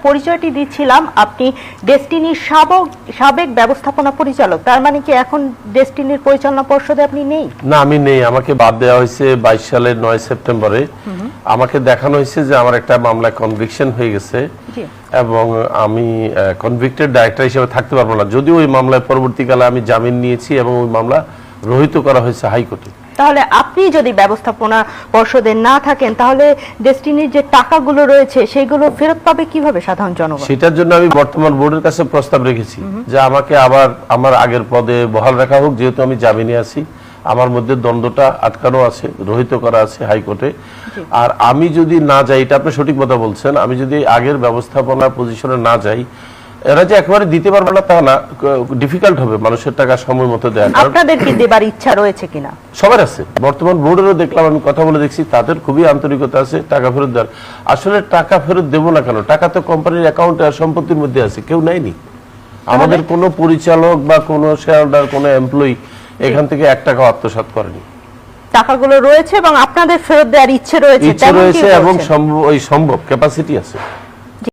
পরিচয়টি দিচ্ছিলাম, আপনি ডেস্টিনির সাবেক ব্যবস্থাপনা পরিচালক। তার মানে কি এখন ডেস্টিনির পরিচালনা পর্ষদে আপনি নেই? না, আমি নেই। আমাকে বাদ দেওয়া হয়েছে 22 সালের 9 সেপ্টেম্বরে। আমাকে দেখানো হয়েছে যে আমার একটা মামলায় কনভিকশন হয়ে গেছে এবং আমি কনভিক্টেড ডাইরেক্টর হিসেবে থাকতে পারবো না, যদিও ওই মামলায় পরবর্তীকালে আমি জামিন নিয়েছি এবং ওই মামলা রহিত করা হয়েছে হাইকোর্টে। তাহলে আপনি যদি ব্যবস্থাপনা পর্ষদে না থাকেন তাহলে ডেস্টিনির যে টাকাগুলো রয়েছে সেগুলো ফেরত পাবে কিভাবে সাধারণ জনগণ? সেটার জন্য আমি বর্তমান বোর্ডের কাছে প্রস্তাব রেখেছি যে আমাকে আবার আমার আগের পদে বহাল রাখা হোক, যেহেতু আমি জামিনে আছি, আমার মধ্যে দ্বন্দ্বটা আটকানো আছে, রহিত করা আছে হাইকোর্টে। আর আমি যদি না যাই, এটা আপনি সঠিক কথা বলছেন, আমি যদি আগের ব্যবস্থাপনা পজিশনে না যাই, এরা যে একেবারে দিতে পারবে না তা না, ডিফিকাল্ট হবে মানুষের টাকা সময় মতো দেওয়া। আপনাদের কি দেবার ইচ্ছা রয়েছে কিনা? সবার আছে, বর্তমান বোর্ডেরও দেখলাম, আমি কথা বলে দেখছি, তাদের খুবই আন্তরিকতা আছে টাকা ফেরত দেওয়ার। আসলে টাকা ফেরত দেবো না কেন? টাকা তো কোম্পানির অ্যাকাউন্টে আর সম্পত্তির মধ্যে আছে, কেউ নেয়নি। আমাদের কোনো পরিচালক বা কোনো শেয়ার হোল্ডার, কোনো এমপ্লয়ি এখান থেকে 1 টাকাও আত্মসাৎ করেনি। টাকাগুলো রয়েছে এবং আপনাদের ফেরত দেওয়ার ইচ্ছে রয়েছে এবং সম্ভব ক্যাপাসিটি আছে।